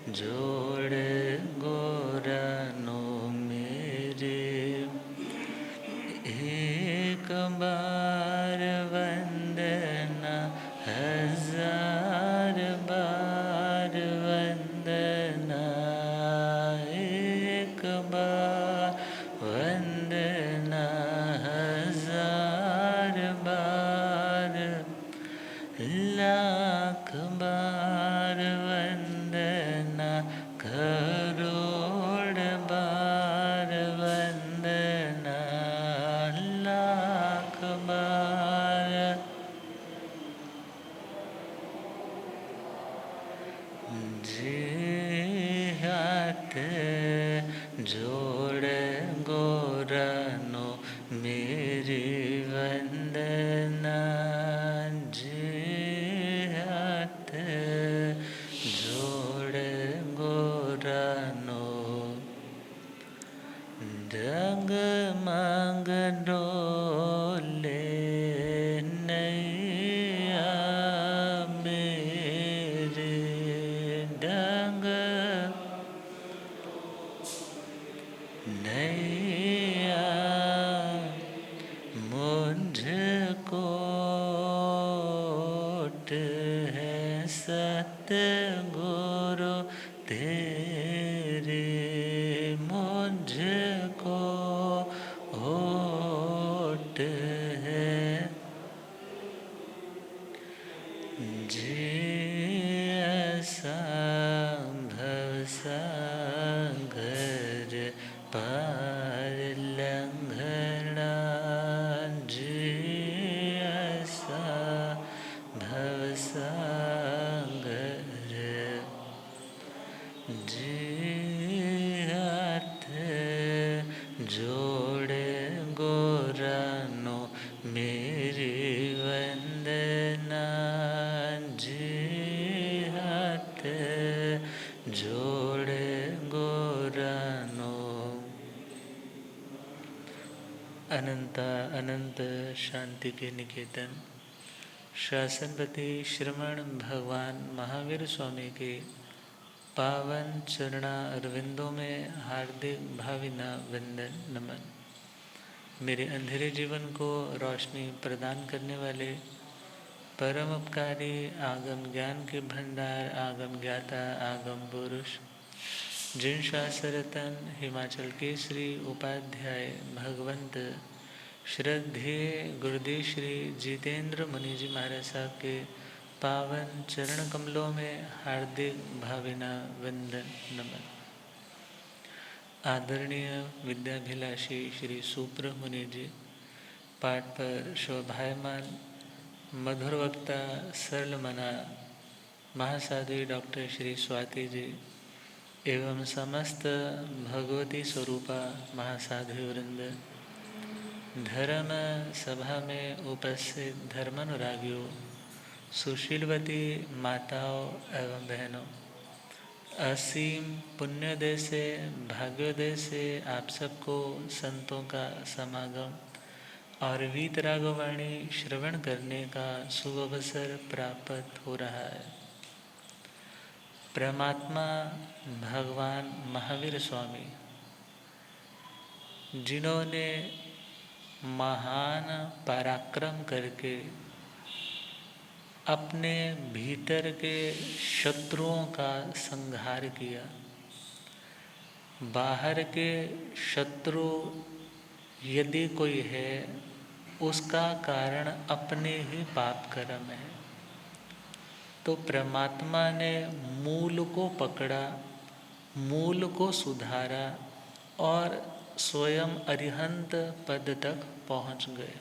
जोड़ गोरनो मेरे एक बार वंदना हजार बार वंदना एक बार वंदना हजार बार लाख बार वंदना करोड़ बार वंदना लाख बार जी हाथ जोड़ गोरनो मेरी वंदना जी हाथ जोड़ गोरनो डगमग डोले नैया मेरे डग नैया मुझको है सतगुरु तेरे मुझको होठ है जी ऐसा भवसागर पार लंघना जी ऐसा भवसागर जी हाथ जोड़े गोरनो मेरी वंदना जी हाथ जोड़े गोरनो अनंत अनंत शांति के निकेतन शासनपति श्रमण भगवान महावीर स्वामी के पावन चरणा अरविंदों में हार्दिक भावना वंदन नमन। मेरे अंधेरे जीवन को रोशनी प्रदान करने वाले परम उपकारी आगम ज्ञान के भंडार आगम ज्ञाता आगम पुरुष जिन शास्त्ररतन हिमाचल केसरी उपाध्याय भगवंत श्रद्धेय गुरुदेव श्री जितेंद्र मुनि जी महाराज साहब के पावन चरण कमलों में हार्दिक भावना वंदन नमन। आदरणीय विद्याभिलाषी श्री सुप्र मुनि जी, पाठ पर शोभायमान मधुर वक्ता सरल मना महासाध्वी डॉक्टर श्री स्वाति जी एवं समस्त भगवती स्वरूपा महासाध्वी वृंद, धर्म सभा में उपस्थित धर्मानुरागियों, सुशीलवती माताओं एवं बहनों, असीम पुण्योदय से भाग्योदय से आप सबको संतों का समागम और वीतरागवाणी श्रवण करने का शुभ अवसर प्राप्त हो रहा है। परमात्मा भगवान महावीर स्वामी जिन्होंने महान पराक्रम करके अपने भीतर के शत्रुओं का संहार किया, बाहर के शत्रु यदि कोई है उसका कारण अपने ही पाप कर्म है, तो परमात्मा ने मूल को पकड़ा, मूल को सुधारा और स्वयं अरिहंत पद तक पहुंच गए।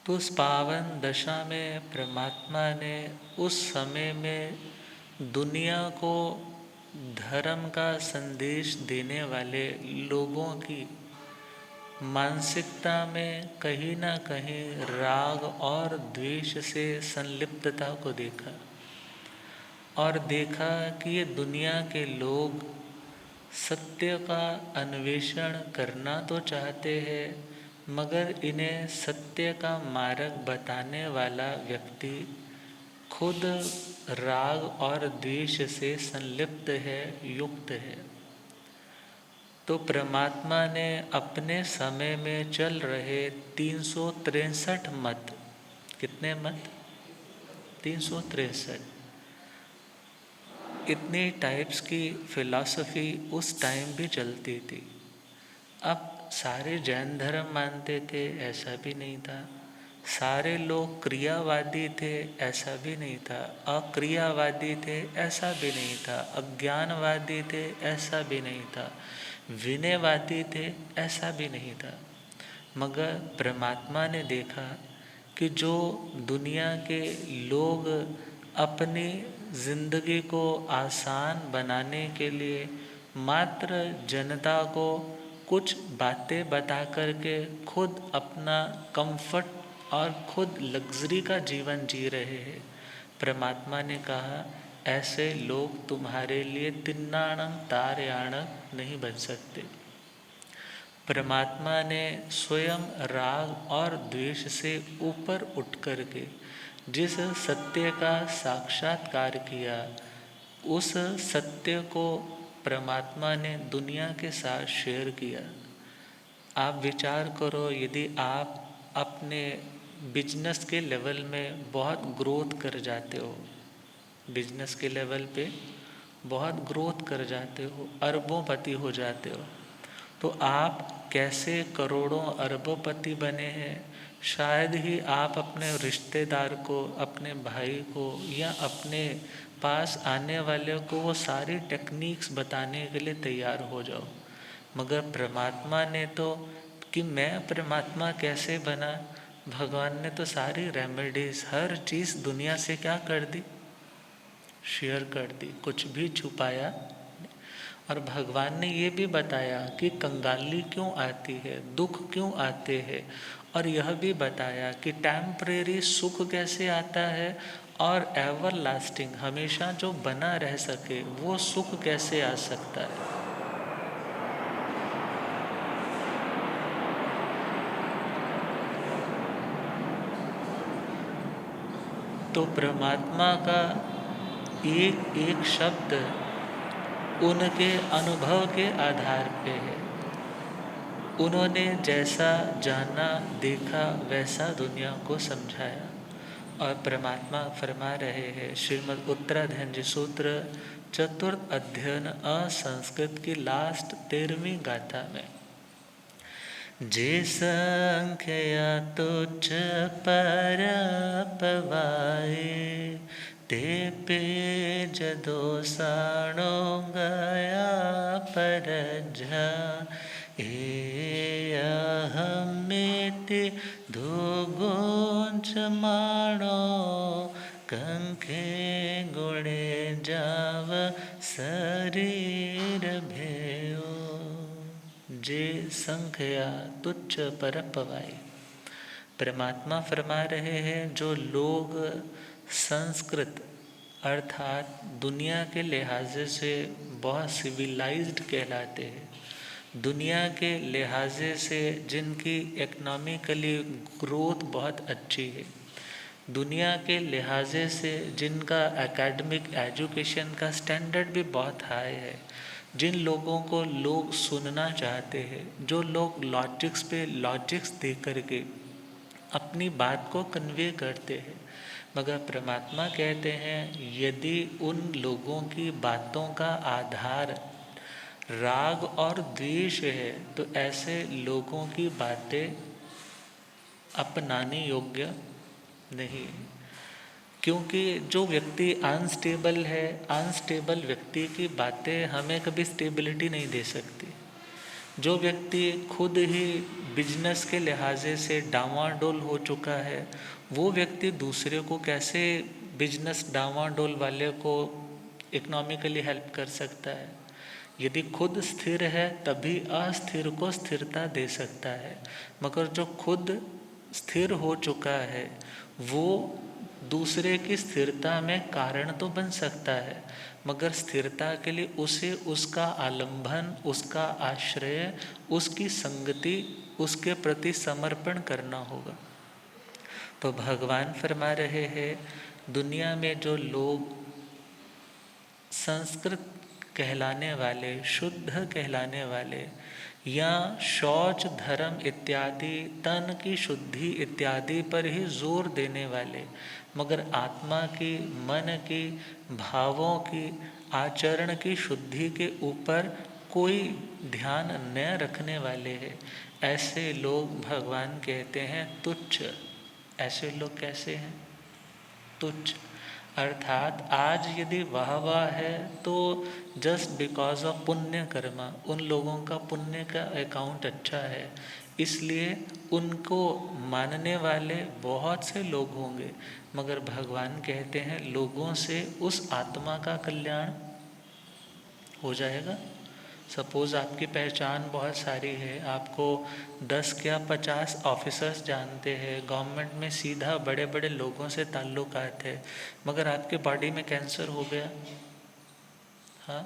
तो उस पावन दशा में परमात्मा ने उस समय में दुनिया को धर्म का संदेश देने वाले लोगों की मानसिकता में कहीं ना कहीं राग और द्वेष से संलिप्तता को देखा और देखा कि ये दुनिया के लोग सत्य का अन्वेषण करना तो चाहते हैं, मगर इन्हें सत्य का मार्ग बताने वाला व्यक्ति खुद राग और द्वेष से संलिप्त है, युक्त है। तो परमात्मा ने अपने समय में चल रहे 363 मत, कितने मत? 363, इतनी टाइप्स की फिलॉसफी उस टाइम भी चलती थी। अब सारे जैन धर्म मानते थे, ऐसा भी नहीं था। सारे लोग क्रियावादी थे, ऐसा भी नहीं था। अक्रियावादी थे, ऐसा भी नहीं था। अज्ञानवादी थे, ऐसा भी नहीं था। विनयवादी थे, ऐसा भी नहीं था। मगर परमात्मा ने देखा कि जो दुनिया के लोग अपनी जिंदगी को आसान बनाने के लिए मात्र जनता को कुछ बातें बता करके खुद अपना कंफर्ट और खुद लग्जरी का जीवन जी रहे हैं, परमात्मा ने कहा ऐसे लोग तुम्हारे लिए तिन्नाणं तारयाणं नहीं बन सकते। परमात्मा ने स्वयं राग और द्वेष से ऊपर उठ करके जिस सत्य का साक्षात्कार किया, उस सत्य को परमात्मा ने दुनिया के साथ शेयर किया। आप विचार करो, यदि आप अपने बिजनेस के लेवल में बहुत ग्रोथ कर जाते हो, बिजनेस के लेवल पे बहुत ग्रोथ कर जाते हो, अरबोंपति हो जाते हो, तो आप कैसे करोड़ों अरबोंपति बने हैं, शायद ही आप अपने रिश्तेदार को, अपने भाई को या अपने पास आने वाले को वो सारी टेक्निक्स बताने के लिए तैयार हो जाओ। मगर परमात्मा ने तो, कि मैं परमात्मा कैसे बना, भगवान ने तो सारी रेमेडीज, हर चीज़ दुनिया से क्या कर दी, शेयर कर दी, कुछ भी छुपाया। और भगवान ने ये भी बताया कि कंगाली क्यों आती है, दुख क्यों आते हैं, और यह भी बताया कि टेम्परेरी सुख कैसे आता है और एवर लास्टिंग, हमेशा जो बना रह सके वो सुख कैसे आ सकता है। तो परमात्मा का एक एक शब्द उनके अनुभव के आधार पे है। उन्होंने जैसा जाना देखा वैसा दुनिया को समझाया। और परमात्मा फरमा रहे हैं श्रीमद् उत्तराधनजी सूत्र चतुर्थ अध्ययन असंस्कृत की लास्ट 13वीं गाथा में, जे संख्या तुच्छ पर पवाए, ते पे जदो साणो गया पर झा, ए अहमेति धोगोंच माणो, कंखे गुणे जाव शरीर भयो। जे संख्या तुच्छ पर पवाई, परमात्मा फरमा रहे हैं जो लोग संस्कृत अर्थात दुनिया के लिहाज से बहुत सिविलाइज्ड कहलाते हैं, दुनिया के लिहाज से जिनकी इकोनॉमिकली ग्रोथ बहुत अच्छी है, दुनिया के लिहाज से जिनका एकेडमिक एजुकेशन का स्टैंडर्ड भी बहुत हाई है, जिन लोगों को लोग सुनना चाहते हैं, जो लोग लॉजिक्स पे लॉजिक्स दे करके अपनी बात को कन्वे करते हैं। मगर परमात्मा कहते हैं यदि उन लोगों की बातों का आधार राग और द्वेष है तो ऐसे लोगों की बातें अपनाने योग्य नहीं। क्योंकि जो व्यक्ति अनस्टेबल है, अनस्टेबल व्यक्ति की बातें हमें कभी स्टेबिलिटी नहीं दे सकती। जो व्यक्ति खुद ही बिजनेस के लिहाजे से डावाडोल हो चुका है, वो व्यक्ति दूसरे को कैसे बिजनेस डावाडोल वाले को इकोनॉमिकली हेल्प कर सकता है। यदि खुद स्थिर है तभी अस्थिर को स्थिरता दे सकता है। मगर जो खुद स्थिर हो चुका है वो दूसरे की स्थिरता में कारण तो बन सकता है, मगर स्थिरता के लिए उसे उसका आलंबन, उसका आश्रय, उसकी संगति, उसके प्रति समर्पण करना होगा। तो भगवान फरमा रहे हैं दुनिया में जो लोग संस्कृत कहलाने वाले, शुद्ध कहलाने वाले, या शौच, धर्म इत्यादि, तन की शुद्धि इत्यादि पर ही जोर देने वाले, मगर आत्मा की, मन की, भावों की, आचरण की शुद्धि के ऊपर कोई ध्यान न रखने वाले हैं, ऐसे लोग भगवान कहते हैं तुच्छ। ऐसे लोग कैसे हैं? तुच्छ। अर्थात आज यदि वाह वाह है तो जस्ट बिकॉज ऑफ पुण्य कर्मा, उन लोगों का पुण्य का अकाउंट अच्छा है, इसलिए उनको मानने वाले बहुत से लोग होंगे, मगर भगवान कहते हैं लोगों से उस आत्मा का कल्याण हो जाएगा। सपोज़ आपकी पहचान बहुत सारी है, आपको 10 या 50 ऑफिसर्स जानते हैं, गवर्नमेंट में सीधा बड़े बड़े लोगों से ताल्लुकात है, मगर आपके बॉडी में कैंसर हो गया, हाँ,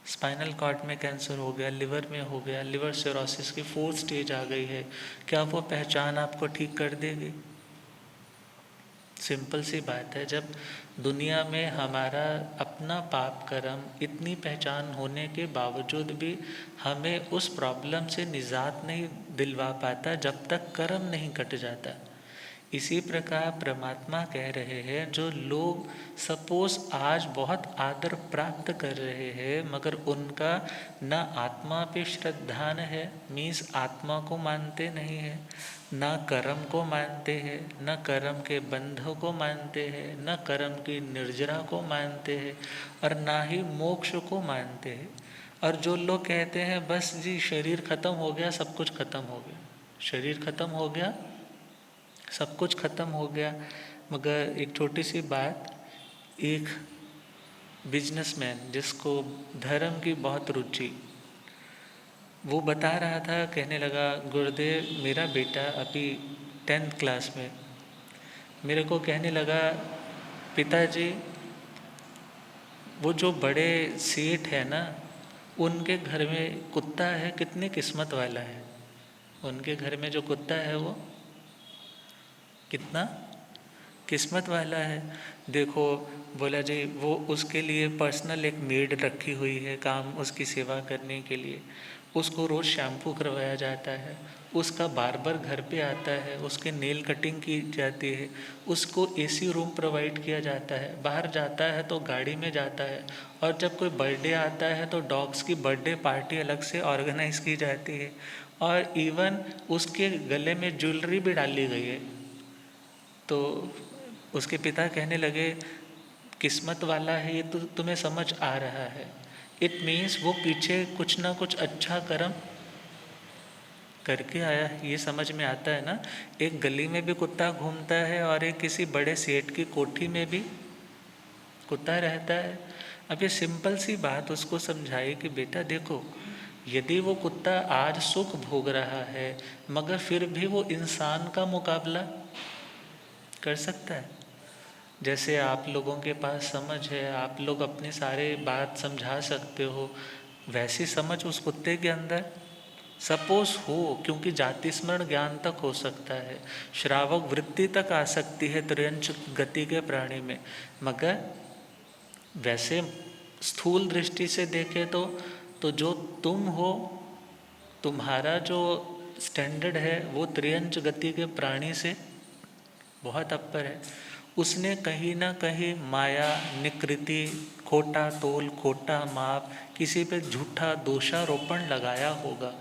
स्पाइनल कॉर्ड में कैंसर हो गया, लिवर में हो गया, लिवर सिरोसिस की 4th स्टेज आ गई है, क्या वो पहचान आपको ठीक कर देगी? सिंपल सी बात है। जब दुनिया में हमारा अपना पाप कर्म इतनी पहचान होने के बावजूद भी हमें उस प्रॉब्लम से निजात नहीं दिलवा पाता जब तक कर्म नहीं कट जाता। इसी प्रकार परमात्मा कह रहे हैं जो लोग सपोज आज बहुत आदर प्राप्त कर रहे हैं मगर उनका न आत्मा पे श्रद्धा है, मीन्स आत्मा को मानते नहीं है, न कर्म को मानते हैं, न कर्म के बंधों को मानते हैं, न कर्म की निर्जरा को मानते हैं, और ना ही मोक्ष को मानते हैं। और जो लोग कहते हैं बस जी शरीर खत्म हो गया, सब कुछ खत्म हो गया, शरीर खत्म हो गया, सब कुछ खत्म हो गया। मगर एक छोटी सी बात, एक बिजनेसमैन जिसको धर्म की बहुत रुचि, वो बता रहा था, कहने लगा गुरुदेव मेरा बेटा अभी 10th क्लास में मेरे को कहने लगा पिताजी वो जो बड़े सेठ है ना, उनके घर में कुत्ता है, कितनी किस्मत वाला है, उनके घर में जो कुत्ता है वो कितना किस्मत वाला है। देखो बोला जी वो उसके लिए पर्सनल एक मेड रखी हुई है काम उसकी सेवा करने के लिए, उसको रोज़ शैम्पू करवाया जाता है, उसका बार्बर घर पे आता है, उसके नेल कटिंग की जाती है, उसको एसी रूम प्रोवाइड किया जाता है, बाहर जाता है तो गाड़ी में जाता है, और जब कोई बर्थडे आता है तो डॉग्स की बर्थडे पार्टी अलग से ऑर्गेनाइज की जाती है, और इवन उसके गले में ज्वेलरी भी डाली गई है। तो उसके पिता कहने लगे किस्मत वाला है ये तो तुम्हें समझ आ रहा है, इट मीन्स वो पीछे कुछ ना कुछ अच्छा कर्म करके आया, ये समझ में आता है ना। एक गली में भी कुत्ता घूमता है और एक किसी बड़े सेठ की कोठी में भी कुत्ता रहता है। अब ये सिंपल सी बात उसको समझाई कि बेटा देखो, यदि वो कुत्ता आज सुख भोग रहा है मगर फिर भी वो इंसान का मुकाबला कर सकता है। जैसे आप लोगों के पास समझ है, आप लोग अपने सारे बात समझा सकते हो, वैसी समझ उस कुत्ते के अंदर सपोज हो, क्योंकि जाति स्मरण ज्ञान तक हो सकता है, श्रावक वृत्ति तक आ सकती है त्रियंच गति के प्राणी में, मगर वैसे स्थूल दृष्टि से देखें तो जो तुम हो, तुम्हारा जो स्टैंडर्ड है वो त्रियंच गति के प्राणी से बहुत अपर है। उसने कहीं ना कहीं माया, निकृति, खोटा तोल, खोटा माप, किसी पे झूठा दोषारोपण लगाया होगा।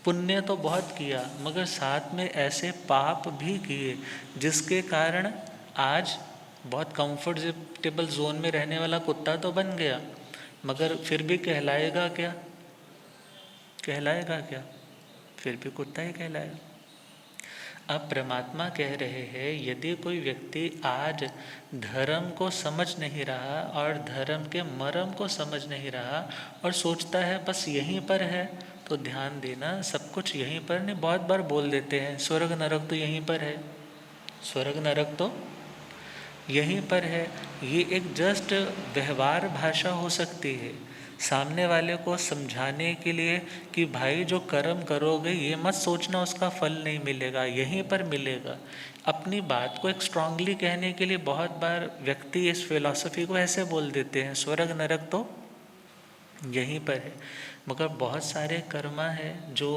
पुण्य तो बहुत किया मगर साथ में ऐसे पाप भी किए जिसके कारण आज बहुत कंफर्टेबल जोन में रहने वाला कुत्ता तो बन गया, मगर फिर भी कहलाएगा क्या? कहलाएगा क्या? फिर भी कुत्ता ही कहलाएगा। अब परमात्मा कह रहे हैं यदि कोई व्यक्ति आज धर्म को समझ नहीं रहा और धर्म के मर्म को समझ नहीं रहा और सोचता है बस यहीं पर है, तो ध्यान देना सब कुछ यहीं पर नहीं। बहुत बार बोल देते हैं स्वर्ग नरक तो यहीं पर है, स्वर्ग नरक तो यहीं पर है। ये एक जस्ट व्यवहार भाषा हो सकती है सामने वाले को समझाने के लिए कि भाई जो कर्म करोगे ये मत सोचना उसका फल नहीं मिलेगा, यहीं पर मिलेगा। अपनी बात को एक स्ट्रांगली कहने के लिए बहुत बार व्यक्ति इस फिलॉसफी को ऐसे बोल देते हैं, स्वर्ग नरक तो यहीं पर है। मगर बहुत सारे कर्मा है जो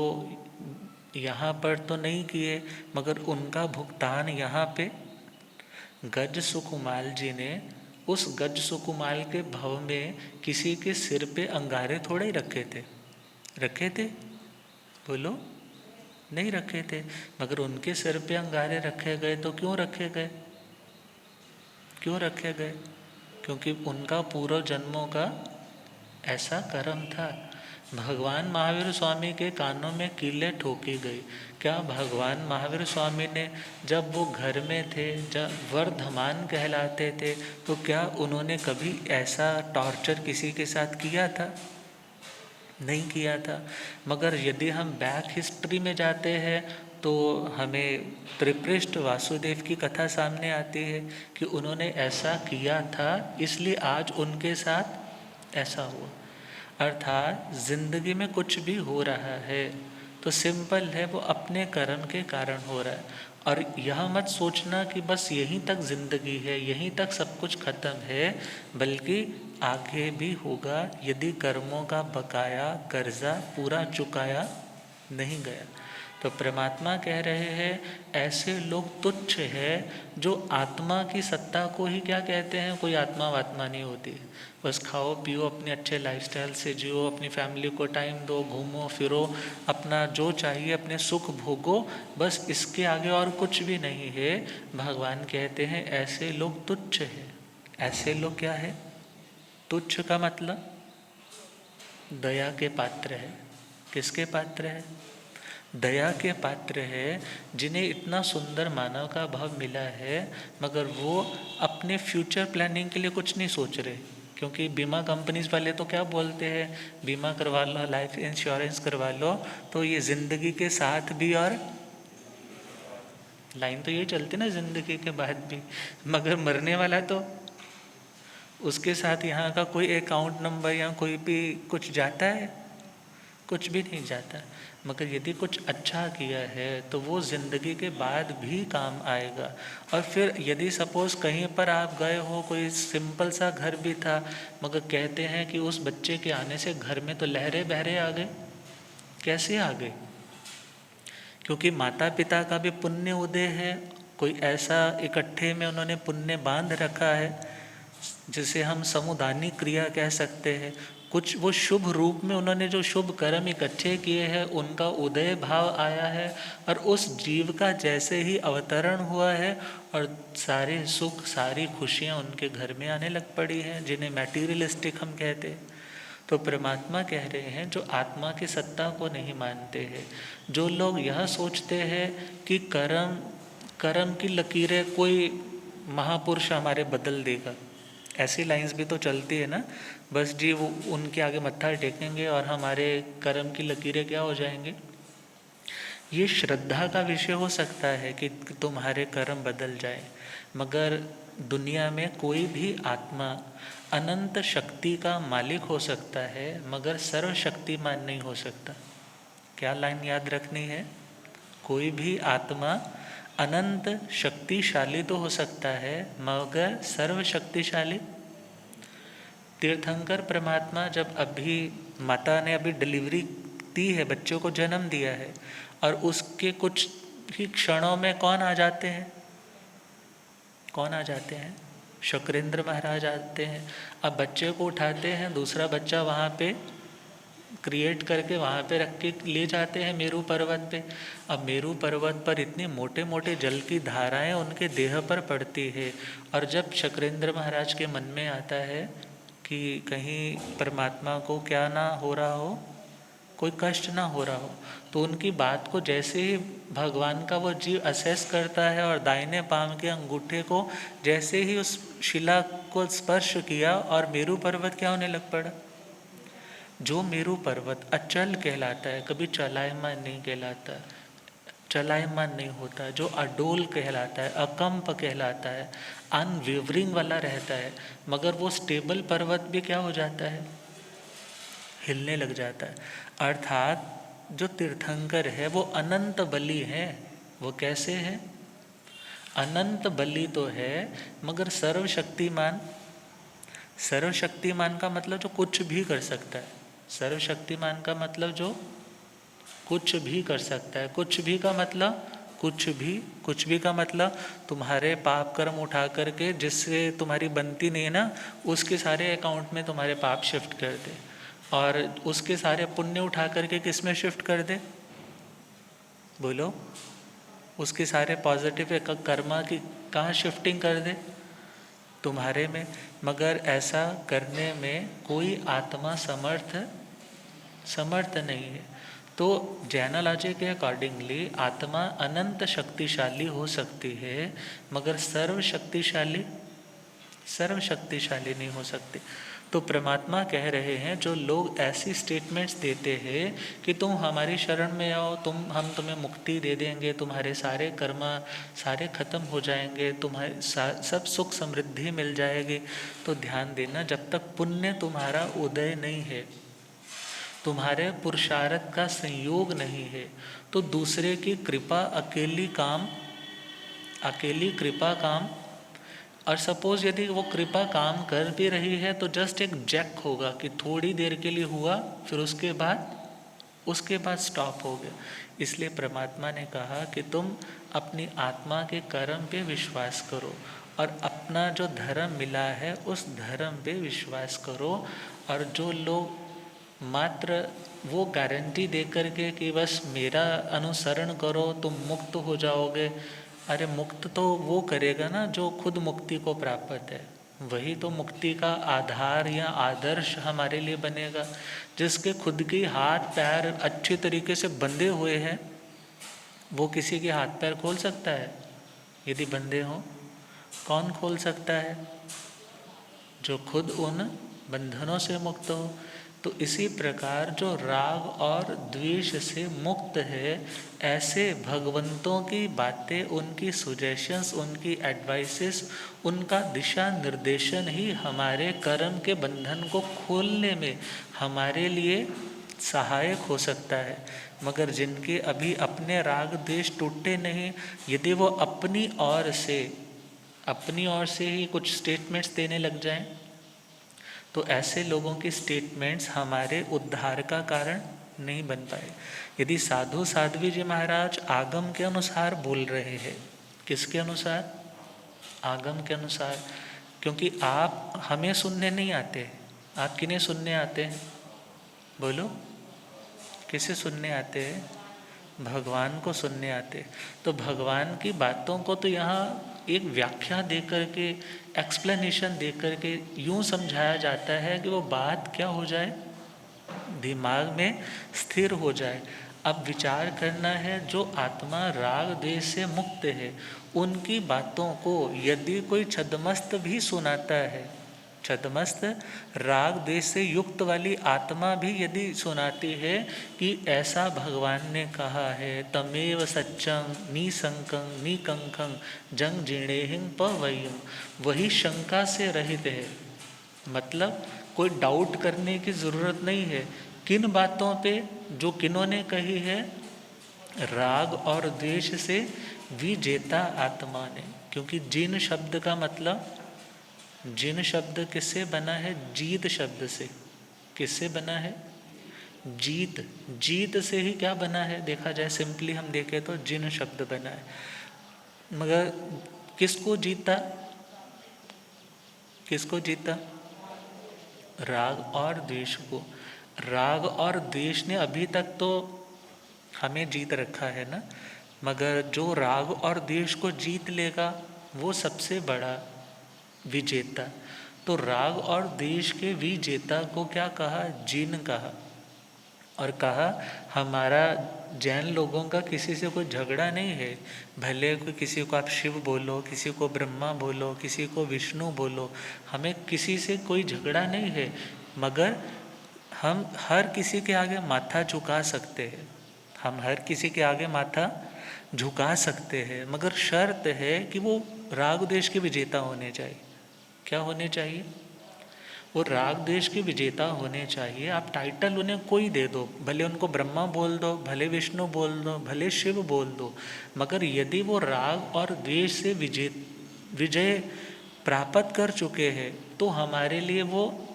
यहाँ पर तो नहीं किए, मगर उनका भुगतान यहाँ पे गज सुकुमाल जी ने उस गज सुकुमाल के भव में किसी के सिर पे अंगारे थोड़े ही रखे थे। रखे थे? बोलो, नहीं रखे थे। मगर उनके सिर पे अंगारे रखे गए तो क्यों रखे गए? क्यों रखे गए? क्योंकि उनका पूर्व जन्मों का ऐसा कर्म था। भगवान महावीर स्वामी के कानों में कीलें ठोकी गई। क्या भगवान महावीर स्वामी ने जब वो घर में थे, जब वर्धमान कहलाते थे, तो क्या उन्होंने कभी ऐसा टॉर्चर किसी के साथ किया था? नहीं किया था। मगर यदि हम बैक हिस्ट्री में जाते हैं तो हमें त्रिपृष्ठ वासुदेव की कथा सामने आती है कि उन्होंने ऐसा किया था, इसलिए आज उनके साथ ऐसा हुआ। अर्थात जिंदगी में कुछ भी हो रहा है तो सिंपल है, वो अपने कर्म के कारण हो रहा है। और यह मत सोचना कि बस यहीं तक जिंदगी है, यहीं तक सब कुछ खत्म है, बल्कि आगे भी होगा यदि कर्मों का बकाया कर्जा पूरा चुकाया नहीं गया। तो परमात्मा कह रहे हैं ऐसे लोग तुच्छ है जो आत्मा की सत्ता को ही क्या कहते हैं, कोई आत्मा वात्मा नहीं होती। बस खाओ पियो, अपने अच्छे लाइफस्टाइल से जियो, अपनी फैमिली को टाइम दो, घूमो फिरो, अपना जो चाहिए अपने सुख भोगो, बस इसके आगे और कुछ भी नहीं है। भगवान कहते हैं ऐसे लोग तुच्छ है। ऐसे लोग क्या है? तुच्छ का मतलब दया के पात्र है। किसके पात्र है? दया के पात्र है, जिन्हें इतना सुंदर मानव का भाव मिला है, मगर वो अपने फ्यूचर प्लानिंग के लिए कुछ नहीं सोच रहे। क्योंकि बीमा कंपनीज वाले तो क्या बोलते हैं, बीमा करवा लो, लाइफ इंश्योरेंस करवा लो, तो ये ज़िंदगी के साथ भी और लाइन तो ये चलती ना ज़िंदगी के बाद भी, मगर मरने वाला तो उसके साथ यहाँ का कोई अकाउंट नंबर या कोई भी कुछ जाता है? कुछ भी नहीं जाता। मगर यदि कुछ अच्छा किया है तो वो ज़िंदगी के बाद भी काम आएगा। और फिर यदि सपोज़ कहीं पर आप गए हो, कोई सिंपल सा घर भी था, मगर कहते हैं कि उस बच्चे के आने से घर में तो लहरें बहरे आ गए। कैसे आ गए? क्योंकि माता पिता का भी पुण्य उदय है, कोई ऐसा इकट्ठे में उन्होंने पुण्य बांध रखा है जिसे हम समुदानी क्रिया कह सकते हैं। कुछ वो शुभ रूप में उन्होंने जो शुभ कर्म इकट्ठे किए हैं, उनका उदय भाव आया है और उस जीव का जैसे ही अवतरण हुआ है और सारे सुख सारी खुशियाँ उनके घर में आने लग पड़ी हैं, जिन्हें मैटीरियलिस्टिक हम कहते हैं। तो परमात्मा कह रहे हैं जो आत्मा की सत्ता को नहीं मानते हैं, जो लोग यह सोचते हैं कि कर्म की लकीरें कोई महापुरुष हमारे बदल देगा, ऐसी लाइंस भी तो चलती है ना, बस जी वो उनके आगे मत्था टेकेंगे और हमारे कर्म की लकीरें क्या हो जाएंगे। ये श्रद्धा का विषय हो सकता है कि तुम्हारे कर्म बदल जाए, मगर दुनिया में कोई भी आत्मा अनंत शक्ति का मालिक हो सकता है, मगर सर्वशक्तिमान नहीं हो सकता। क्या लाइन याद रखनी है? कोई भी आत्मा अनंत शक्तिशाली तो हो सकता है, मगर सर्वशक्तिशाली। तीर्थंकर परमात्मा जब अभी माता ने अभी डिलीवरी दी है, बच्चों को जन्म दिया है, और उसके कुछ ही क्षणों में कौन आ जाते हैं? कौन आ जाते हैं? शुक्रेंद्र महाराज आते हैं। अब बच्चे को उठाते हैं, दूसरा बच्चा वहाँ पे क्रिएट करके वहाँ पे रख के ले जाते हैं मेरू पर्वत पे। अब मेरू पर्वत पर इतने मोटे मोटे जल की धाराएं उनके देह पर पड़ती है, और जब शक्रेंद्र महाराज के मन में आता है कि कहीं परमात्मा को क्या ना हो रहा हो, कोई कष्ट ना हो रहा हो, तो उनकी बात को जैसे ही भगवान का वो जीव असेस करता है और दाहिने पांव के अंगूठे को जैसे ही उस शिला को स्पर्श किया, और मेरू पर्वत क्या होने लग पड़ा। जो मेरू पर्वत अचल कहलाता है, कभी चलायमान नहीं कहलाता, चलायमान नहीं होता, जो अडोल कहलाता है, अकंप कहलाता है, अनवेवरिंग वाला रहता है, मगर वो स्टेबल पर्वत भी क्या हो जाता है? हिलने लग जाता है। अर्थात जो तीर्थंकर है वो अनंत बली है। वो कैसे है? अनंत बली तो है, मगर सर्वशक्तिमान, सर्वशक्तिमान का मतलब जो कुछ भी कर सकता है। सर्वशक्तिमान का मतलब जो कुछ भी कर सकता है। कुछ भी का मतलब कुछ भी, कुछ भी का मतलब तुम्हारे पाप कर्म उठा करके जिससे तुम्हारी बनती नहीं है ना, उसके सारे अकाउंट में तुम्हारे पाप शिफ्ट कर दे, और उसके सारे पुण्य उठा करके किस में शिफ्ट कर दे, बोलो, उसके सारे पॉजिटिव कर्मा की कहाँ शिफ्टिंग कर दे, तुम्हारे में। मगर ऐसा करने में कोई आत्मा समर्थ नहीं है। तो जैनोलॉजी के अकॉर्डिंगली आत्मा अनंत शक्तिशाली हो सकती है, मगर सर्वशक्तिशाली नहीं हो सकती। तो परमात्मा कह रहे हैं, जो लोग ऐसी स्टेटमेंट्स देते हैं कि तुम हमारी शरण में आओ, हम तुम्हें मुक्ति दे देंगे, तुम्हारे सारे कर्म सारे खत्म हो जाएंगे, तुम्हारे सब सुख समृद्धि मिल जाएगी, तो ध्यान देना, जब तक पुण्य तुम्हारा उदय नहीं है, तुम्हारे पुरुषार्थ का संयोग नहीं है, तो दूसरे की कृपा अकेली कृपा काम, और सपोज यदि वो कृपा काम कर भी रही है तो जस्ट एक जैक होगा कि थोड़ी देर के लिए हुआ, फिर उसके बाद स्टॉप हो गया। इसलिए परमात्मा ने कहा कि तुम अपनी आत्मा के कर्म पे विश्वास करो, और अपना जो धर्म मिला है उस धर्म पे विश्वास करो। और जो लोग मात्र वो गारंटी दे करके कि बस मेरा अनुसरण करो तुम मुक्त हो जाओगे, अरे मुक्त तो वो करेगा ना जो खुद मुक्ति को प्राप्त है, वही तो मुक्ति का आधार या आदर्श हमारे लिए बनेगा। जिसके खुद के हाथ पैर अच्छे तरीके से बंधे हुए हैं, वो किसी के हाथ पैर खोल सकता है? यदि बंधे हों, कौन खोल सकता है? जो खुद उन बंधनों से मुक्त हो। तो इसी प्रकार जो राग और द्वेष से मुक्त है, ऐसे भगवंतों की बातें, उनकी सुजेशंस, उनकी एडवाइसेस, उनका दिशा निर्देशन ही हमारे कर्म के बंधन को खोलने में हमारे लिए सहायक हो सकता है। मगर जिनके अभी अपने राग द्वेष टूटे नहीं, यदि वो अपनी ओर से ही कुछ स्टेटमेंट्स देने लग जाएं, तो ऐसे लोगों की स्टेटमेंट्स हमारे उद्धार का कारण नहीं बन पाए। यदि साधु साध्वी जी महाराज आगम के अनुसार बोल रहे हैं, किसके अनुसार? आगम के अनुसार। क्योंकि आप हमें सुनने नहीं आते, आप किन्हें सुनने आते हैं? बोलो, किसे सुनने आते हैं? भगवान को सुनने आते। तो भगवान की बातों को तो यहाँ एक व्याख्या दे करके, एक्सप्लेनेशन दे करके यूँ समझाया जाता है कि वो बात क्या हो जाए, दिमाग में स्थिर हो जाए। अब विचार करना है, जो आत्मा राग द्वेष से मुक्त है, उनकी बातों को यदि कोई छद्मस्त भी सुनाता है, छद्मस्त राग द्वेष से युक्त वाली आत्मा भी यदि सुनाती है कि ऐसा भगवान ने कहा है, तमेव सच्चं निशंकं निकंकं जंग जिणेहिं पवयं, वही शंका से रहित है। मतलब कोई डाउट करने की ज़रूरत नहीं है। किन बातों पे? जो किन्होंने कही है? राग और द्वेष से विजेता आत्मा ने। क्योंकि जिन शब्द का मतलब, जिन शब्द किससे बना है? जीत शब्द से। किससे बना है? जीत। जीत से ही क्या बना है? देखा जाए सिंपली हम देखें तो जिन शब्द बना है। मगर किसको जीता? किसको जीता? राग और द्वेष को। राग और द्वेष ने अभी तक तो हमें जीत रखा है ना, मगर जो राग और द्वेष को जीत लेगा वो सबसे बड़ा विजेता। तो राग और द्वेष के विजेता को क्या कहा? जिन कहा। और कहा हमारा जैन लोगों का किसी से कोई झगड़ा नहीं है, भले कोई किसी को आप शिव बोलो, किसी को ब्रह्मा बोलो, किसी को विष्णु बोलो, हमें किसी से कोई झगड़ा नहीं है, मगर हम हर किसी के आगे माथा झुका सकते हैं। हम हर किसी के आगे माथा झुका सकते हैं, मगर शर्त है कि वो राग द्वेष के विजेता होने चाहिए। क्या होने चाहिए? वो राग द्वेष के विजेता होने चाहिए। आप टाइटल उन्हें कोई दे दो, भले उनको ब्रह्मा बोल दो, भले विष्णु बोल दो, भले शिव बोल दो, मगर यदि वो राग और द्वेष से विजय प्राप्त कर चुके हैं तो हमारे लिए वो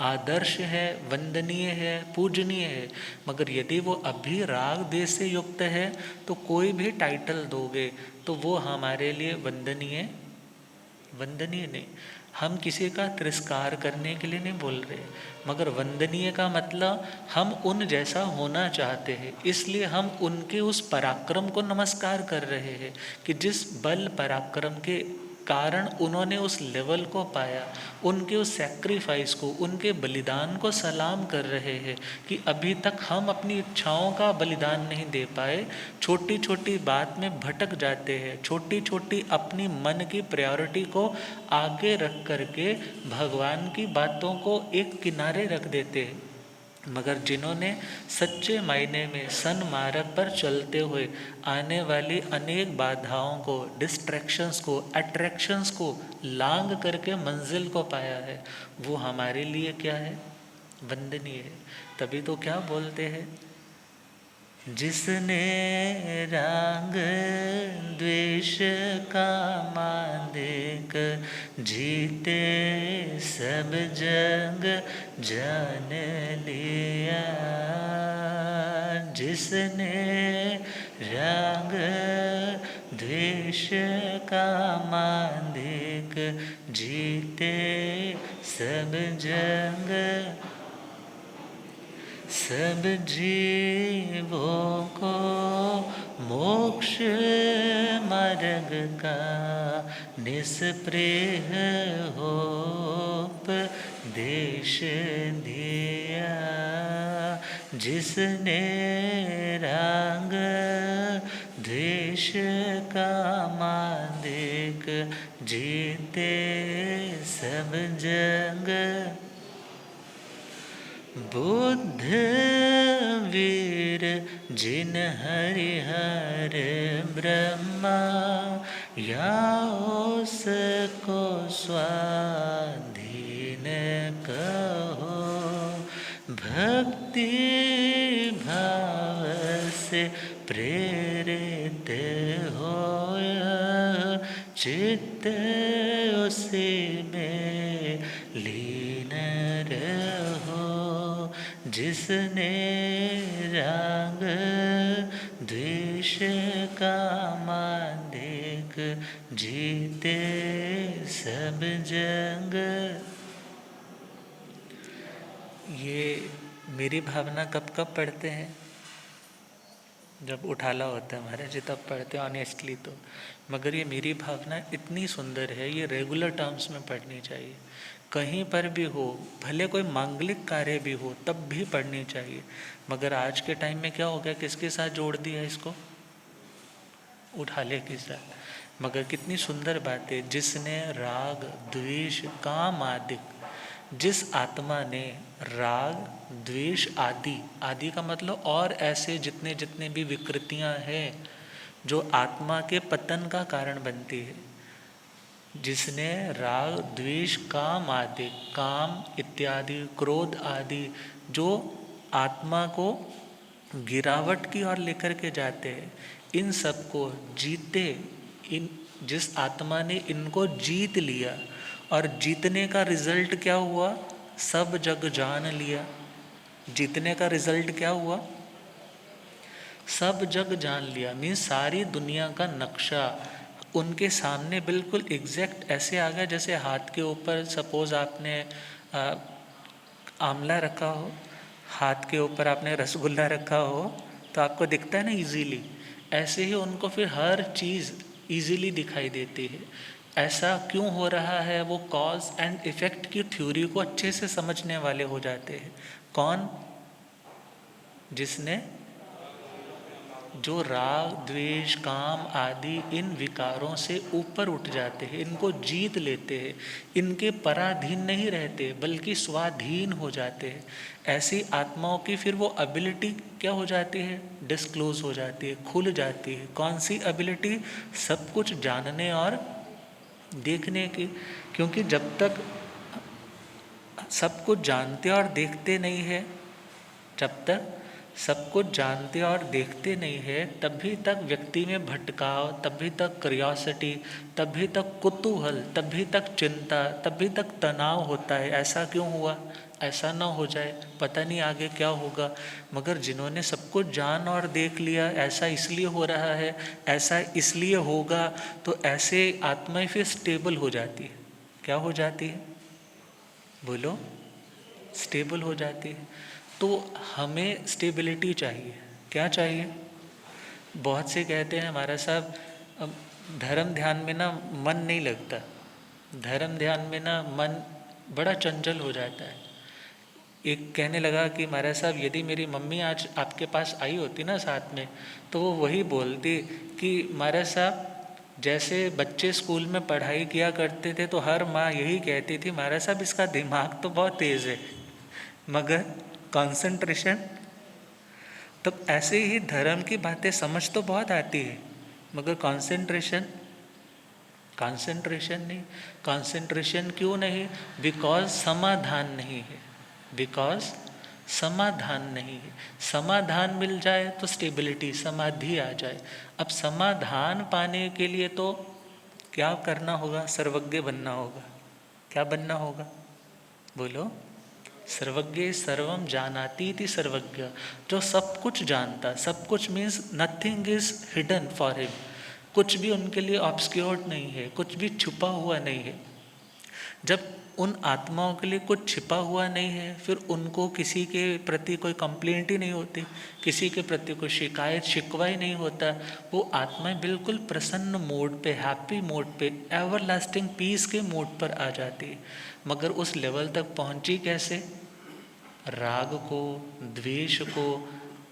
आदर्श है, वंदनीय है, पूजनीय है। मगर यदि वो अभी राग द्वेष से युक्त है तो कोई भी टाइटल दोगे तो वो हमारे लिए वंदनीय नहीं। हम किसी का तिरस्कार करने के लिए नहीं बोल रहे, मगर वंदनीय का मतलब हम उन जैसा होना चाहते हैं, इसलिए हम उनके उस पराक्रम को नमस्कार कर रहे हैं कि जिस बल पराक्रम के कारण उन्होंने उस लेवल को पाया, उनके उस सैक्रिफाइस को, उनके बलिदान को सलाम कर रहे हैं कि अभी तक हम अपनी इच्छाओं का बलिदान नहीं दे पाए, छोटी छोटी बात में भटक जाते हैं, छोटी छोटी अपनी मन की प्रायोरिटी को आगे रख करके भगवान की बातों को एक किनारे रख देते हैं। मगर जिन्होंने सच्चे मायने में सन्मार्ग पर चलते हुए आने वाली अनेक बाधाओं को, डिस्ट्रैक्शंस को, अट्रैक्शंस को लांघ करके मंजिल को पाया है, वो हमारे लिए क्या है? वंदनीय है। तभी तो क्या बोलते हैं, जिसने राग द्वेष का मालिक जीते सब जग जान लिया, जिसने राग द्वेष का मालिक जीते सब जग, सब जीवों को मोक्ष मार्ग का निष्प्रेह उपदेश दिया, जिसने राग द्वेष का मालिक जीते सब जग, बुद्ध वीर जिन हरिहर ब्रह्मा या उसको स्वाधीन कहो, भक्ति भाव से प्रेरित होया, चित्त उसी में लीन रहो, जिसने राग द्वेष का मालिक जीते सब जग। ये मेरी भावना कब कब पढ़ते हैं? जब उठाला होता है महाराज जी तब पढ़ते हैं ऑनेस्टली तो। मगर ये मेरी भावना इतनी सुंदर है, ये रेगुलर टर्म्स में पढ़नी चाहिए। कहीं पर भी हो, भले कोई मांगलिक कार्य भी हो तब भी पढ़नी चाहिए। मगर आज के टाइम में क्या हो गया, किसके साथ जोड़ दिया इसको? उठाले के साथ। मगर कितनी सुंदर बात है, जिसने राग द्वेष काम आदि, जिस आत्मा ने राग द्वेष आदि, आदि का मतलब और ऐसे जितने जितने भी विकृतियां हैं जो आत्मा के पतन का कारण बनती है, जिसने राग द्वेष काम आदि, काम इत्यादि, क्रोध आदि जो आत्मा को गिरावट की ओर लेकर के जाते हैं, इन सबको जीते, इन जिस आत्मा ने इनको जीत लिया, और जीतने का रिजल्ट क्या हुआ? सब जग जान लिया। जीतने का रिजल्ट क्या हुआ? सब जग जान लिया। मीन्स सारी दुनिया का नक्शा उनके सामने बिल्कुल एग्जैक्ट ऐसे आ गया जैसे हाथ के ऊपर सपोज आपने आंवला रखा हो, हाथ के ऊपर आपने रसगुल्ला रखा हो तो आपको दिखता है ना इजीली, ऐसे ही उनको फिर हर चीज़ इजीली दिखाई देती है। ऐसा क्यों हो रहा है? वो कॉज एंड इफेक्ट की थ्योरी को अच्छे से समझने वाले हो जाते हैं। कौन? जिसने जो राग द्वेष काम आदि इन विकारों से ऊपर उठ जाते हैं, इनको जीत लेते हैं, इनके पराधीन नहीं रहते बल्कि स्वाधीन हो जाते हैं, ऐसी आत्माओं की फिर वो एबिलिटी क्या हो जाती है? डिस्क्लोज हो जाती है, खुल जाती है। कौन सी एबिलिटी? सब कुछ जानने और देखने की। क्योंकि जब तक सब कुछ जानते और देखते नहीं है, जब तक सब कुछ जानते और देखते नहीं है तभी तक व्यक्ति में भटकाव, तभी तक क्यूरियोसिटी, तभी तक कुतूहल, तभी तक चिंता, तभी तक तनाव होता है। ऐसा क्यों हुआ, ऐसा ना हो जाए, पता नहीं आगे क्या होगा। मगर जिन्होंने सब कुछ जान और देख लिया, ऐसा इसलिए हो रहा है, ऐसा इसलिए होगा, तो ऐसे आत्माएं फिर स्टेबल हो जाती है। क्या हो जाती है, बोलो? स्टेबल हो जाती है। तो हमें स्टेबिलिटी चाहिए। क्या चाहिए? बहुत से कहते हैं हमारा साहब धर्म ध्यान में ना मन नहीं लगता, धर्म ध्यान में ना मन बड़ा चंचल हो जाता है। एक कहने लगा कि महाराज साहब यदि मेरी मम्मी आज आपके पास आई होती ना साथ में, तो वो वही बोलती कि महाराज साहब जैसे बच्चे स्कूल में पढ़ाई किया करते थे तो हर माँ यही कहती थी महाराज साहब इसका दिमाग तो बहुत तेज़ है मगर कंसंट्रेशन। तो ऐसे ही धर्म की बातें समझ तो बहुत आती है मगर कंसंट्रेशन नहीं। कंसंट्रेशन क्यों नहीं? बिकॉज समाधान नहीं है, बिकॉज समाधान नहीं है। समाधान मिल जाए तो स्टेबिलिटी, समाधि आ जाए। अब समाधान पाने के लिए तो क्या करना होगा? सर्वज्ञ बनना होगा। क्या बनना होगा, बोलो? सर्वज्ञ सर्वम जानाति इति सर्वज्ञ, जो सब कुछ जानता। सब कुछ means nothing is hidden for him, कुछ भी उनके लिए ऑब्सक्योर्ड नहीं है, कुछ भी छुपा हुआ नहीं है। जब उन आत्माओं के लिए कुछ छिपा हुआ नहीं है, फिर उनको किसी के प्रति कोई कंप्लेंट ही नहीं होती, किसी के प्रति कोई शिकायत शिकवा ही नहीं होता। वो आत्माएं बिल्कुल प्रसन्न मोड पे, हैप्पी मोड पे, एवरलास्टिंग पीस के मोड पर आ जाती है। मगर उस लेवल तक पहुंची कैसे? राग को, द्वेष को,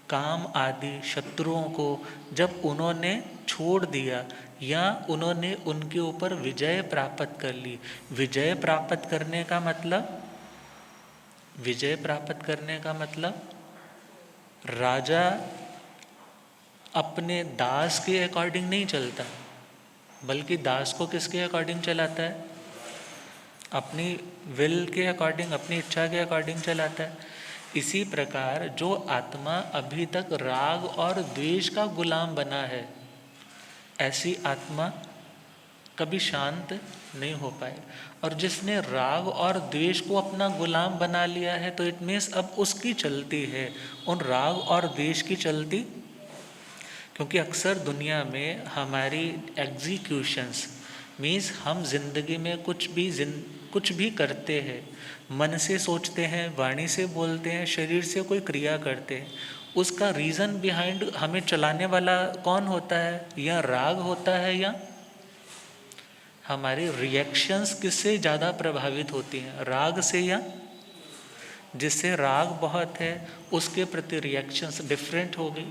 काम आदि शत्रुओं को जब उन्होंने छोड़ दिया या उन्होंने उनके ऊपर विजय प्राप्त कर ली। विजय प्राप्त करने का मतलब, विजय प्राप्त करने का मतलब राजा अपने दास के अकॉर्डिंग नहीं चलता, बल्कि दास को किसके अकॉर्डिंग चलाता है? अपनी विल के अकॉर्डिंग, अपनी इच्छा के अकॉर्डिंग चलाता है। इसी प्रकार जो आत्मा अभी तक राग और द्वेष का गुलाम बना है, ऐसी आत्मा कभी शांत नहीं हो पाए। और जिसने राग और द्वेष को अपना गुलाम बना लिया है तो इट मीन्स अब उसकी चलती है, उन राग और द्वेष की चलती। क्योंकि अक्सर दुनिया में हमारी एग्जीक्यूशंस मीन्स हम जिंदगी में कुछ भी करते हैं, मन से सोचते हैं, वाणी से बोलते हैं, शरीर से कोई क्रिया करते हैं, उसका रीज़न बिहाइंड हमें चलाने वाला कौन होता है? या राग होता है या हमारे रिएक्शंस किससे ज़्यादा प्रभावित होती हैं? राग से या जिससे राग बहुत है उसके प्रति रिएक्शंस डिफरेंट होगी,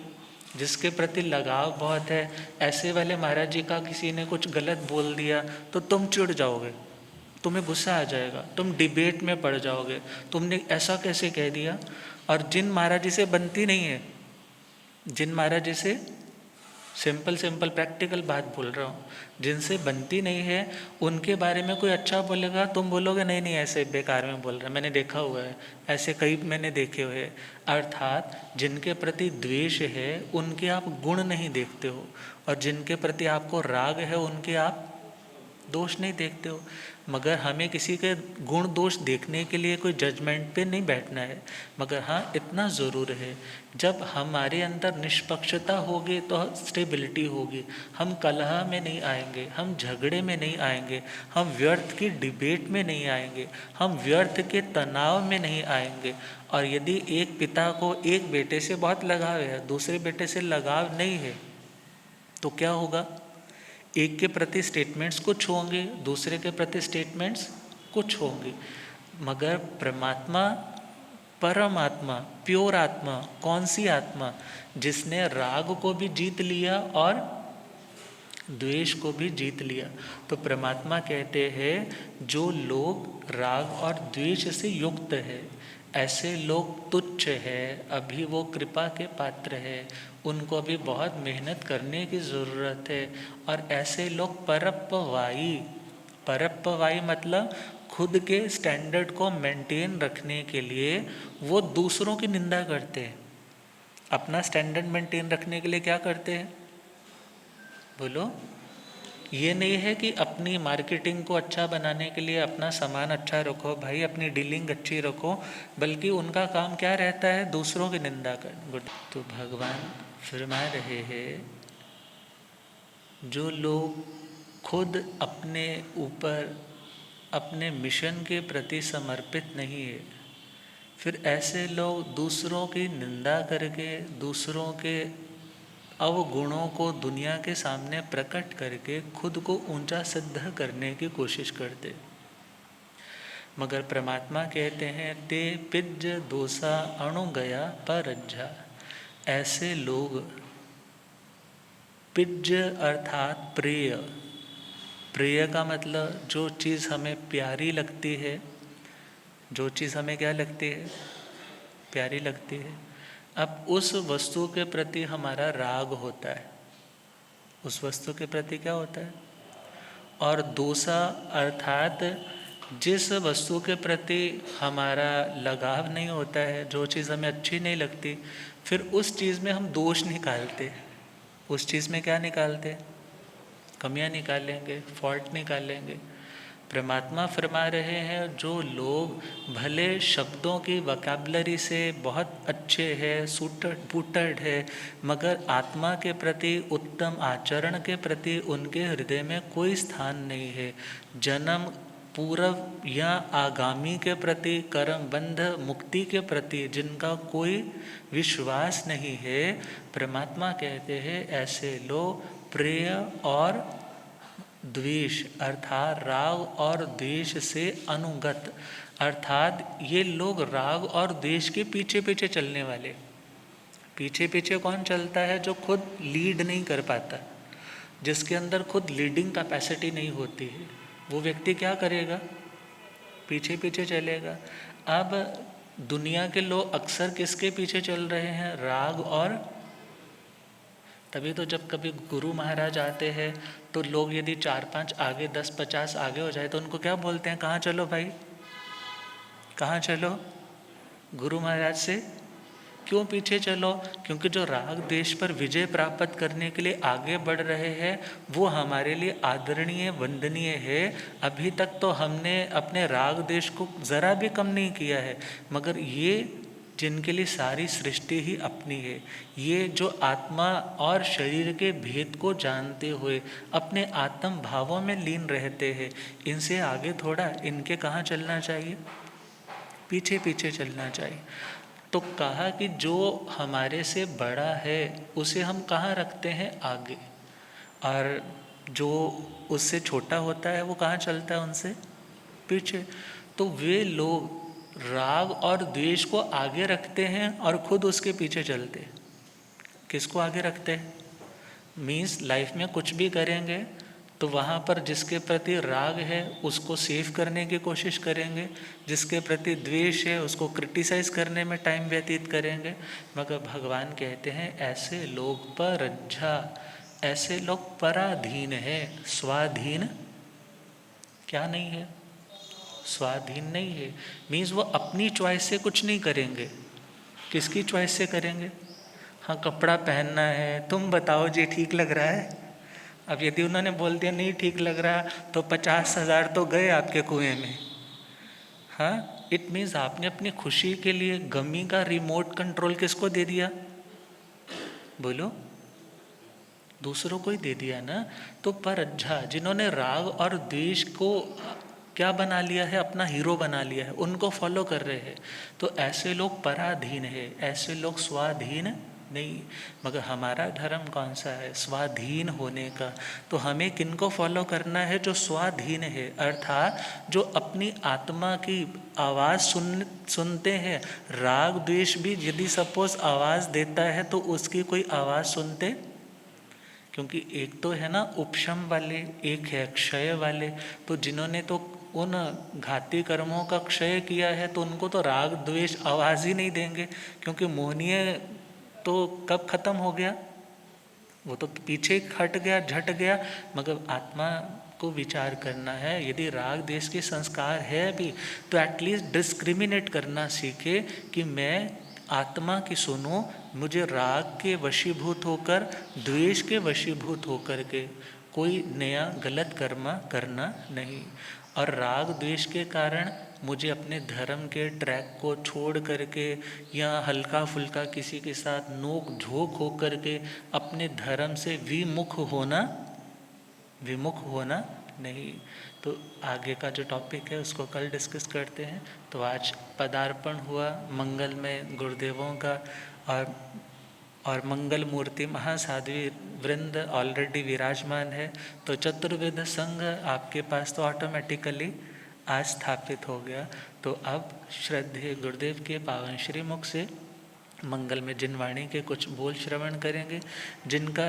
जिसके प्रति लगाव बहुत है। ऐसे वाले महाराज जी का किसी ने कुछ गलत बोल दिया तो तुम चिढ़ जाओगे, तुम्हें गुस्सा आ जाएगा, तुम डिबेट में पड़ जाओगे, तुमने ऐसा कैसे कह दिया। और जिन महाराज जी से बनती नहीं है, जिन महाराज जी से सिंपल प्रैक्टिकल बात बोल रहा हूँ, जिनसे बनती नहीं है, उनके बारे में कोई अच्छा बोलेगा, तुम बोलोगे नहीं नहीं ऐसे बेकार में बोल रहा है, मैंने देखा हुआ है, ऐसे कई मैंने देखे हुए हैं। अर्थात जिनके प्रति द्वेष है उनके आप गुण नहीं देखते हो, और जिनके प्रति आपको राग है उनके आप दोष नहीं देखते हो। मगर हमें किसी के गुण दोष देखने के लिए कोई जजमेंट पे नहीं बैठना है। मगर हाँ, इतना ज़रूर है, जब हमारे अंदर निष्पक्षता होगी तो स्टेबिलिटी होगी। हम कलह में नहीं आएंगे, हम झगड़े में नहीं आएंगे, हम व्यर्थ की डिबेट में नहीं आएंगे, हम व्यर्थ के तनाव में नहीं आएंगे। और यदि एक पिता को एक बेटे से बहुत लगाव है, दूसरे बेटे से लगाव नहीं है, तो क्या होगा? एक के प्रति स्टेटमेंट्स कुछ होंगे, दूसरे के प्रति स्टेटमेंट्स कुछ होंगे। मगर परमात्मा, परमात्मा, प्योर आत्मा, कौन सी आत्मा? जिसने राग को भी जीत लिया और द्वेष को भी जीत लिया। तो परमात्मा कहते हैं जो लोग राग और द्वेष से युक्त है, ऐसे लोग तुच्छ है, अभी वो कृपा के पात्र है, उनको अभी बहुत मेहनत करने की ज़रूरत है। और ऐसे लोग परपवाई, परपवाई मतलब खुद के स्टैंडर्ड को मेंटेन रखने के लिए वो दूसरों की निंदा करते हैं। अपना स्टैंडर्ड मेंटेन रखने के लिए क्या करते हैं बोलो? ये नहीं है कि अपनी मार्केटिंग को अच्छा बनाने के लिए अपना सामान अच्छा रखो भाई, अपनी डीलिंग अच्छी रखो, बल्कि उनका काम क्या रहता है? दूसरों की निंदा कर। गुड। तो भगवान फरमा रहे हैं, जो लोग खुद अपने ऊपर अपने मिशन के प्रति समर्पित नहीं है, फिर ऐसे लोग दूसरों की निंदा करके, दूसरों के अवगुणों को दुनिया के सामने प्रकट करके खुद को ऊंचा सिद्ध करने की कोशिश करते। मगर परमात्मा कहते हैं, ते पिज दोषा अणु गया परज्जा। ऐसे लोग, पिज अर्थात प्रिय, प्रिय का मतलब जो चीज़ हमें प्यारी लगती है, जो चीज़ हमें क्या लगती है? प्यारी लगती है। अब उस वस्तु के प्रति हमारा राग होता है, उस वस्तु के प्रति क्या होता है? और दोषा अर्थात जिस वस्तु के प्रति हमारा लगाव नहीं होता है, जो चीज़ हमें अच्छी नहीं लगती, फिर उस चीज़ में हम दोष निकालते। उस चीज़ में क्या निकालते? कमियां निकालेंगे, फॉल्ट निकालेंगे। परमात्मा फरमा रहे हैं, जो लोग भले शब्दों की वोकैबुलरी से बहुत अच्छे हैं, सूटेड बूटेड है, मगर आत्मा के प्रति, उत्तम आचरण के प्रति उनके हृदय में कोई स्थान नहीं है। जन्म, पूर्व या आगामी के प्रति, कर्म बंध मुक्ति के प्रति जिनका कोई विश्वास नहीं है, परमात्मा कहते हैं ऐसे लोग प्रिय और द्वेष अर्थात राग और द्वेष से अनुगत, अर्थात ये लोग राग और द्वेष के पीछे पीछे चलने वाले। पीछे पीछे कौन चलता है? जो खुद लीड नहीं कर पाता, जिसके अंदर खुद लीडिंग कैपेसिटी नहीं होती है, वो व्यक्ति क्या करेगा? पीछे पीछे चलेगा। अब दुनिया के लोग अक्सर किसके पीछे चल रहे हैं? राग और, तभी तो जब कभी गुरु महाराज आते हैं तो लोग यदि 4-5 आगे, 10-50 आगे हो जाए तो उनको क्या बोलते हैं? कहाँ चलो भाई, कहाँ चलो? गुरु महाराज से क्यों पीछे चलो? क्योंकि जो राग देश पर विजय प्राप्त करने के लिए आगे बढ़ रहे हैं वो हमारे लिए आदरणीय, वंदनीय है। अभी तक तो हमने अपने राग देश को ज़रा भी कम नहीं किया है, मगर ये जिनके लिए सारी सृष्टि ही अपनी है, ये जो आत्मा और शरीर के भेद को जानते हुए अपने आत्म भावों में लीन रहते हैं, इनसे आगे थोड़ा, इनके कहाँ चलना चाहिए? पीछे पीछे चलना चाहिए। तो कहा कि जो हमारे से बड़ा है उसे हम कहाँ रखते हैं? आगे। और जो उससे छोटा होता है वो कहाँ चलता है? उनसे पीछे। तो वे लोग राग और द्वेष को आगे रखते हैं और खुद उसके पीछे चलते हैं। किसको आगे रखते हैं? मीन्स लाइफ में कुछ भी करेंगे तो वहाँ पर जिसके प्रति राग है उसको सेव करने की कोशिश करेंगे, जिसके प्रति द्वेष है उसको क्रिटिसाइज करने में टाइम व्यतीत करेंगे। मगर भगवान कहते हैं ऐसे लोग परज्झा, ऐसे लोग पराधीन है, स्वाधीन क्या नहीं है? स्वाधीन नहीं है। मीन्स वो अपनी चॉइस से कुछ नहीं करेंगे। किसकी चॉइस से करेंगे? हाँ, कपड़ा पहनना है, तुम बताओ जी ठीक लग रहा है। अब यदि उन्होंने बोल दिया नहीं ठीक लग रहा तो 50,000 तो गए आपके कुएं में। हाँ, इट मीन्स आपने अपनी खुशी के लिए गमी का रिमोट कंट्रोल किसको दे दिया? बोलो, दूसरों को ही दे दिया ना। तो परज्झा, जिन्होंने राग और द्वेष को क्या बना लिया है? अपना हीरो बना लिया है, उनको फॉलो कर रहे हैं, तो ऐसे लोग पराधीन है, ऐसे लोग स्वाधीन नहीं। मगर हमारा धर्म कौन सा है? स्वाधीन होने का। तो हमें किनको फॉलो करना है? जो स्वाधीन है, अर्थात जो अपनी आत्मा की आवाज़ सुनते हैं। राग द्वेष भी यदि सपोज आवाज़ देता है तो उसकी कोई आवाज़ सुनते? क्योंकि एक तो है ना उपशम वाले, एक है क्षय वाले। तो जिन्होंने तो उन घाती कर्मों का क्षय किया है तो उनको तो राग द्वेष आवाज़ ही नहीं देंगे, क्योंकि मोहनीय तो कब खत्म हो गया? वो तो पीछे हट गया, झट गया। मगर आत्मा को विचार करना है। यदि राग द्वेष के संस्कार है भी तो एटलीस्ट डिस्क्रिमिनेट करना सीखे कि मैं आत्मा की सुनूं, मुझे राग के वशीभूत होकर, द्वेष के वशीभूत होकर के कोई नया गलत कर्म करना नहीं। और राग द्वेष के कारण मुझे अपने धर्म के ट्रैक को छोड़ करके या हल्का फुल्का किसी के साथ नोक झोंक हो करके अपने धर्म से विमुख होना नहीं। तो आगे का जो टॉपिक है उसको कल डिस्कस करते हैं। तो आज पदार्पण हुआ मंगल में गुरुदेवों का, और मंगल मूर्ति महासाध्वी वृंद ऑलरेडी विराजमान है। तो चतुर्वेद संघ आपके पास तो ऑटोमेटिकली आज स्थापित हो गया। तो अब श्रद्धेय गुरुदेव के पावन श्री मुख से मंगल में जिनवाणी के कुछ बोल श्रवण करेंगे, जिनका